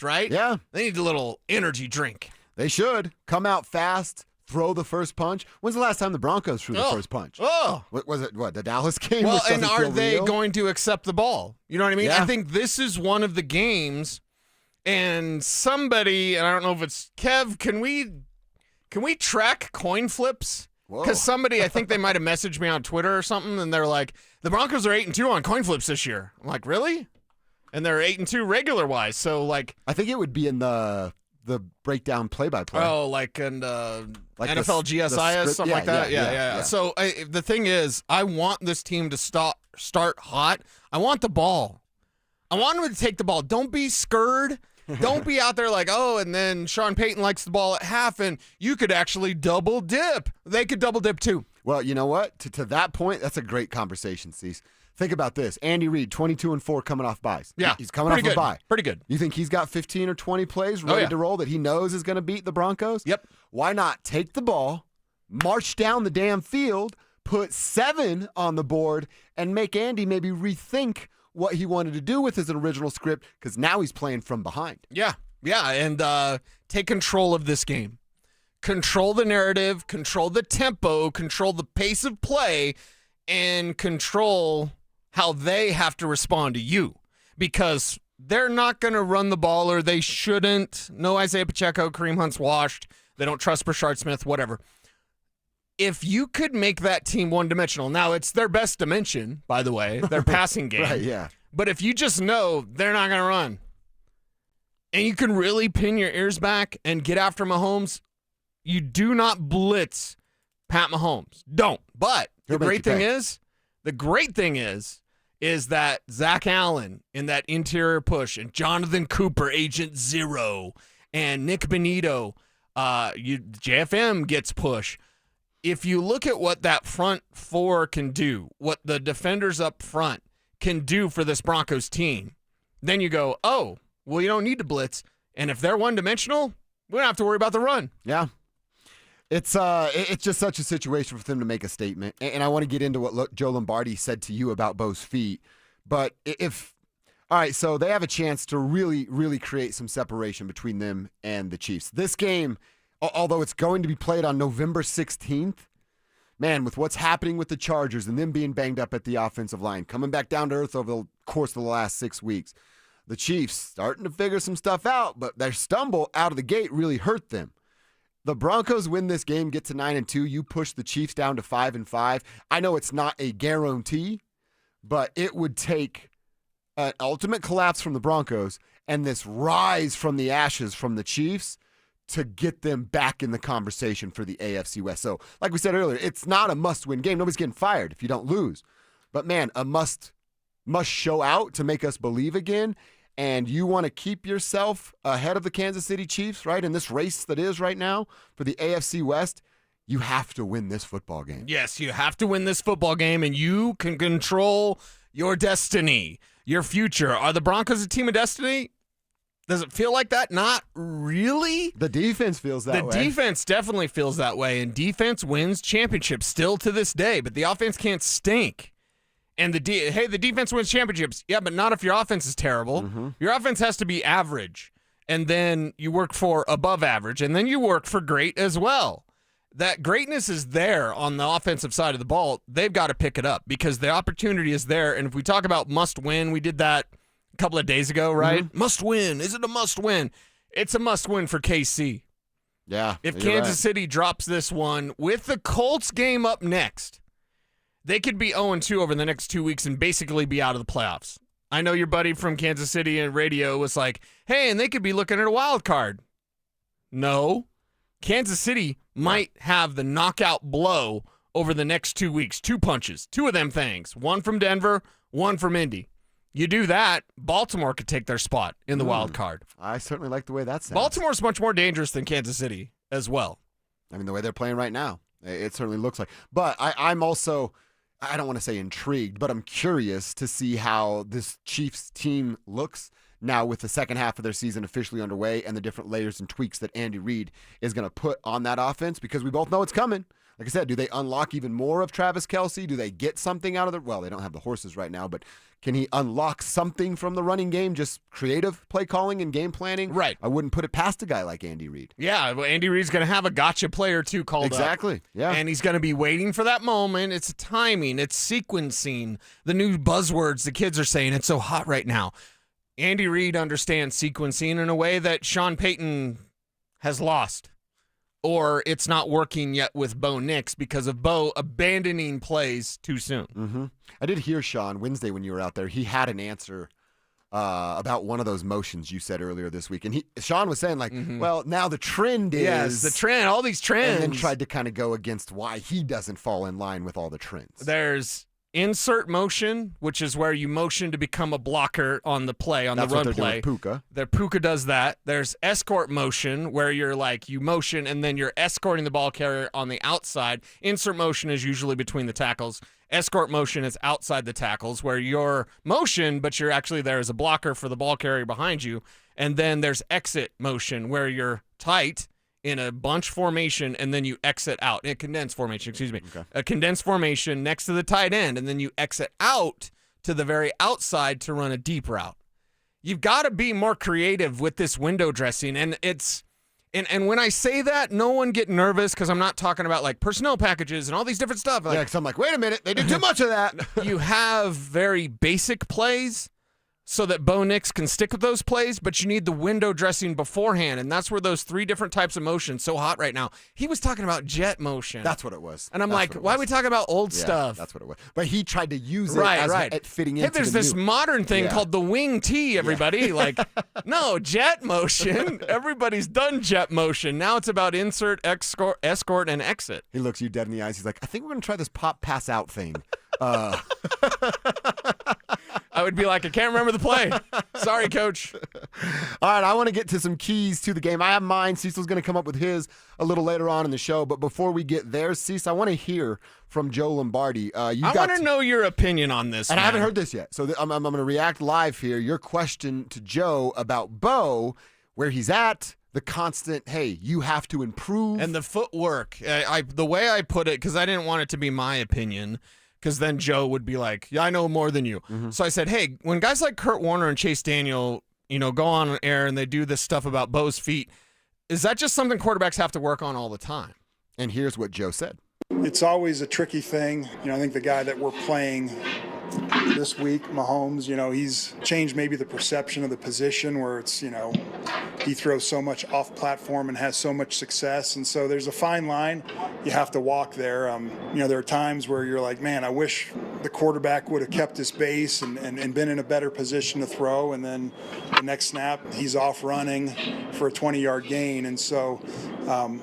fast, right? Yeah. They need a little energy drink. They should come out fast, throw the first punch. When's the last time the Broncos threw the first punch? Oh. What was it? What, the Dallas game? Well, which and doesn't are feel they real? going to accept the ball? You know what I mean? Yeah. I think this is one of the games, and somebody, and I don't know if it's Kev, can we track coin flips? Because somebody, I think they might have messaged me on Twitter or something, and they're like, the Broncos are 8-2 on coin flips this year. I'm like, really? And they're 8-2 regular wise. So like, I think it would be in the breakdown play-by-play. oh, like in Like NFL the GSIS, script- something like that. Yeah. So the thing is, I want this team to start hot. I want the ball. I want them to take the ball. Don't be scared. Don't be out there like, oh, and then Sean Payton likes the ball at half, and you could actually double dip. They could double dip too. Well, you know what? To that point, that's a great conversation, Cease. Think about this. Andy Reid, 22-4 coming off buys. Yeah. He's coming off a bye. Pretty good. You think he's got 15 or 20 plays ready to roll that he knows is going to beat the Broncos? Yep. Why not take the ball, march down the damn field, put 7 on the board, and make Andy maybe rethink what he wanted to do with his original script, because now he's playing from behind. Yeah, and take control of this game. Control the narrative, control the tempo, control the pace of play, and control how they have to respond to you. Because they're not going to run the ball, or they shouldn't. No Isaiah Pacheco, Kareem Hunt's washed. They don't trust Brashard Smith, whatever. If you could make that team one-dimensional, now it's their best dimension, by the way, their passing game. Right, yeah. But if you just know they're not going to run, and you can really pin your ears back and get after Mahomes, you do not blitz Pat Mahomes. Don't. But the great thing is that Zach Allen in that interior push, and Jonathan Cooper, Agent Zero, and Nick Benito, JFM gets push. If you look at what that front four can do, what the defenders up front can do for this Broncos team, then you go, oh, well, you don't need to blitz. And if they're one-dimensional, we don't have to worry about the run. Yeah. It's just such a situation for them to make a statement. And I want to get into what Joe Lombardi said to you about Bo's feet. But all right, so they have a chance to really, really create some separation between them and the Chiefs. This game, although it's going to be played on November 16th, man, with what's happening with the Chargers and them being banged up at the offensive line, coming back down to earth over the course of the last 6 weeks, the Chiefs starting to figure some stuff out, but their stumble out of the gate really hurt them. The Broncos win this game, get to 9-2. You push the Chiefs down to 5-5. I know it's not a guarantee, but it would take an ultimate collapse from the Broncos and this rise from the ashes from the Chiefs to get them back in the conversation for the AFC West. So, like we said earlier, it's not a must-win game. Nobody's getting fired if you don't lose. But, man, a must show out to make us believe again. And you want to keep yourself ahead of the Kansas City Chiefs, right, in this race that is right now for the AFC West, you have to win this football game. Yes, you have to win this football game, and you can control your destiny, your future. Are the Broncos a team of destiny? Does it feel like that? Not really. The defense feels that way. The defense definitely feels that way, and defense wins championships still to this day, but the offense can't stink. And the defense wins championships. Yeah, but not if your offense is terrible. Mm-hmm. Your offense has to be average, and then you work for above average, and then you work for great as well. That greatness is there on the offensive side of the ball. They've got to pick it up because the opportunity is there. And if we talk about must win, we did that a couple of days ago, right? Mm-hmm. Must win. Is it a must win? It's a must win for KC. Yeah. If Kansas City drops this one with the Colts game up next, they could be 0-2 over the next 2 weeks and basically be out of the playoffs. I know your buddy from Kansas City and radio was like, hey, and they could be looking at a wild card. No. Kansas City might have the knockout blow over the next 2 weeks. 2 punches. 2 of them things. One from Denver, one from Indy. You do that, Baltimore could take their spot in the wild card. I certainly like the way that sounds. Baltimore's much more dangerous than Kansas City as well. I mean, the way they're playing right now, it certainly looks like. But I'm also, I don't want to say intrigued, but I'm curious to see how this Chiefs team looks now with the second half of their season officially underway and the different layers and tweaks that Andy Reid is going to put on that offense, because we both know it's coming. like I said, do they unlock even more of Travis Kelce? Do they get something out of well, they don't have the horses right now, but can he unlock something from the running game, just creative play calling and game planning? Right. I wouldn't put it past a guy like Andy Reid. Yeah, well, Andy Reid's going to have a gotcha play or two called up. Exactly, yeah. And he's going to be waiting for that moment. It's timing. It's sequencing. The new buzzwords the kids are saying. It's so hot right now. Andy Reid understands sequencing in a way that Sean Payton has lost. Or it's not working yet with Bo Nix because of Bo abandoning plays too soon. Mm-hmm. I did hear Sean Wednesday when you were out there. He had an answer about one of those motions you said earlier this week. And Sean was saying, like, well, now the trend is... Yes, the trend, all these trends. And then tried to kind of go against why he doesn't fall in line with all the trends. There's insert motion, which is where you motion to become a blocker on the play, on the run play. That's what they're doing with Puka. Puka does that. There's escort motion, where you're like, you motion and then you're escorting the ball carrier on the outside. Insert motion is usually between the tackles. Escort motion is outside the tackles, where you're motion, but you're actually there as a blocker for the ball carrier behind you. And then there's exit motion, where you're tight in a bunch formation, and then you exit out. A condensed formation, excuse me. Okay. A condensed formation next to the tight end, and then you exit out to the very outside to run a deep route. You've got to be more creative with this window dressing, and it's and when I say that, no one get nervous, because I'm not talking about like personnel packages and all these different stuff. Like, yeah, because I'm like, wait a minute, they did too much of that. You have very basic plays so that Bo Nix can stick with those plays, but you need the window dressing beforehand, and that's where those three different types of motion so hot right now. He was talking about jet motion. That's what it was. And I'm like, why are we talking about old stuff? That's what it was. But he tried to use it as it fitting into there's this modern thing called the wing tee, everybody. Yeah. Like, no, jet motion. Everybody's done jet motion. Now it's about insert, escort, and exit. He looks you dead in the eyes. He's like, I think we're going to try this pop pass out thing. I would be like, I can't remember the play. Sorry, coach. All right, I want to get to some keys to the game. I have mine. Cecil's going to come up with his a little later on in the show. But before we get there, Cecil, I want to hear from Joe Lombardi. I want to know your opinion on this. And man. I haven't heard this yet. So I'm going to react live here. Your question to Joe about Bo, where he's at, the constant, hey, you have to improve. And the footwork. The way I put it, because I didn't want it to be my opinion, because then Joe would be like, yeah, I know more than you. Mm-hmm. So I said, hey, when guys like Kurt Warner and Chase Daniel, go on air and they do this stuff about Bo's feet, is that just something quarterbacks have to work on all the time? And here's what Joe said. It's always a tricky thing. I think the guy that we're playing this week, Mahomes, he's changed maybe the perception of the position where it's, he throws so much off platform and has so much success. And so there's a fine line. You have to walk there. There are times where you're like, man, I wish the quarterback would have kept his base and been in a better position to throw. And then the next snap, he's off running for a 20-yard gain. And so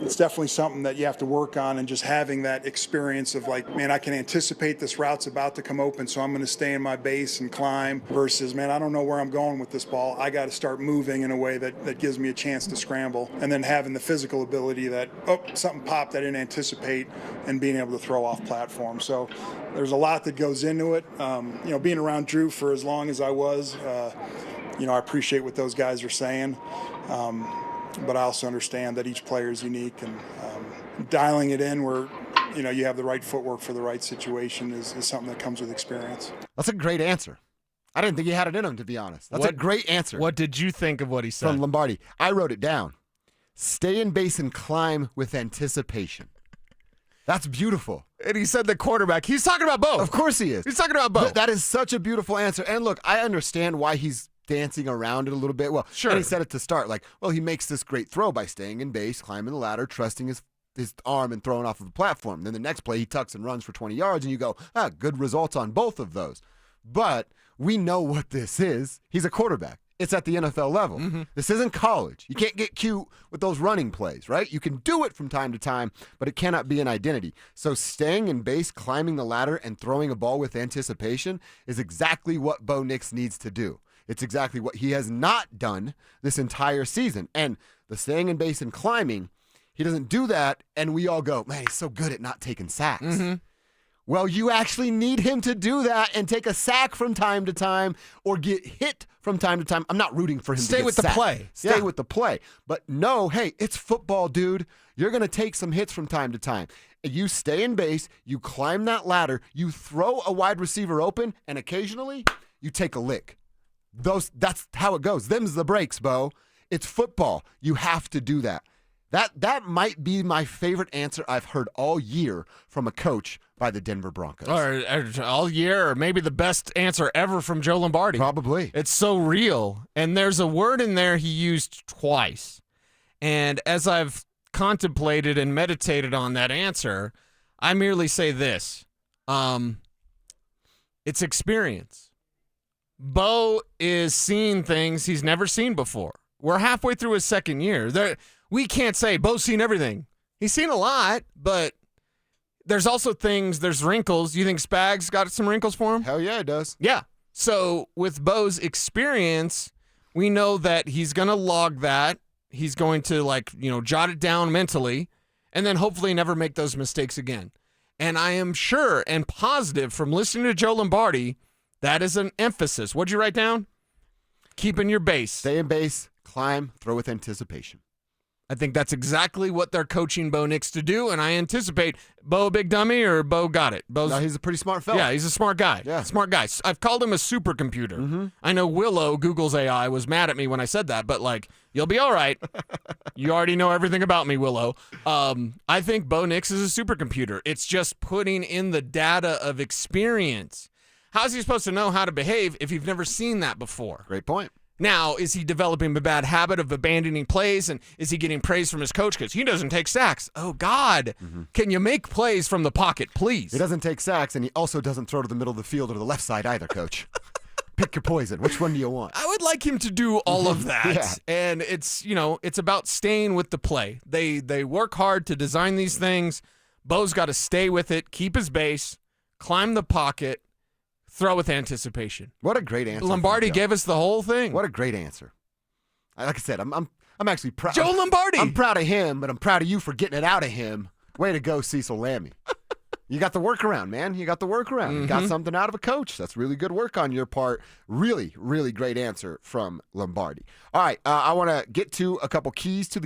it's definitely something that you have to work on, and just having that experience of like, man, I can anticipate this route's about to come open, so I'm going to stay in my base and climb, versus, man, I don't know where I'm going with this ball. I got to start moving in a way that gives me a chance to scramble. And then having the physical ability that, something popped I didn't anticipate, and being able to throw off platform. So there's a lot that goes into it. Being around Drew for as long as I was, I appreciate what those guys are saying. But I also understand that each player is unique, and dialing it in where you have the right footwork for the right situation is something that comes with experience. That's a great answer. I didn't think he had it in him, to be honest. That's a great answer. What did you think of what he said? From Lombardi. I wrote it down. Stay in base and climb with anticipation. That's beautiful. And he said the quarterback. He's talking about Bo. Of course he is. He's talking about Bo. That is such a beautiful answer. And look, I understand why he's dancing around it a little bit. Well, sure. And he said it to start. Like, well, he makes this great throw by staying in base, climbing the ladder, trusting his arm, and throwing off of the platform. Then the next play, he tucks and runs for 20 yards, and you go, good results on both of those. But we know what this is. He's a quarterback. It's at the NFL level. Mm-hmm. This isn't college. You can't get cute with those running plays, right? You can do it from time to time, but it cannot be an identity. So staying in base, climbing the ladder, and throwing a ball with anticipation is exactly what Bo Nix needs to do. It's exactly what he has not done this entire season. And the staying in base and climbing, he doesn't do that, and we all go, man, he's so good at not taking sacks. Mm-hmm. Well, you actually need him to do that and take a sack from time to time, or get hit from time to time. I'm not rooting for him to get with sacked. The play. Stay with the play. But no, hey, it's football, dude. You're going to take some hits from time to time. You stay in base, you climb that ladder, you throw a wide receiver open, and occasionally you take a lick. That's how it goes. Them's the breaks, Bo. It's football. You have to do that. That might be my favorite answer I've heard all year from a coach by the Denver Broncos. Or all year, or maybe the best answer ever from Joe Lombardi. Probably. It's so real. And there's a word in there he used twice. And as I've contemplated and meditated on that answer, I merely say this. It's experience. Bo is seeing things he's never seen before. We're halfway through his second year. We can't say Bo's seen everything. He's seen a lot, but there's also things, there's wrinkles. You think Spags got some wrinkles for him? Hell yeah, it does. Yeah. So with Bo's experience, we know that he's going to log that. He's going to jot it down mentally and then hopefully never make those mistakes again. And I am sure and positive from listening to Joe Lombardi, that is an emphasis. What'd you write down? Keeping your base. Stay in base, climb, throw with anticipation. I think that's exactly what they're coaching Bo Nix to do, and I anticipate Bo a big dummy or Bo got it. No, he's a pretty smart fella. Yeah, he's a smart guy. Yeah. Smart guy. I've called him a supercomputer. Mm-hmm. I know Willow, Google's AI, was mad at me when I said that, but you'll be all right. You already know everything about me, Willow. I think Bo Nix is a supercomputer. It's just putting in the data of experience. How's he supposed to know how to behave if you've never seen that before? Great point. Now, is he developing a bad habit of abandoning plays, and is he getting praise from his coach because he doesn't take sacks? Oh, God. Mm-hmm. Can you make plays from the pocket, please? He doesn't take sacks, and he also doesn't throw to the middle of the field or the left side either, Coach. Pick your poison. Which one do you want? I would like him to do all of that. Yeah. And it's about staying with the play. They work hard to design these things. Bo's got to stay with it, keep his base, climb the pocket, throw with anticipation. What a great answer. Lombardi gave us the whole thing. What a great answer. Like I said, I'm actually proud. Joe Lombardi. I'm proud of him, but I'm proud of you for getting it out of him. Way to go, Cecil Lammey. You got the workaround, man. You got the workaround. Mm-hmm. You got something out of a coach. That's really good work on your part. Really, really great answer from Lombardi. All right, I want to get to a couple keys to the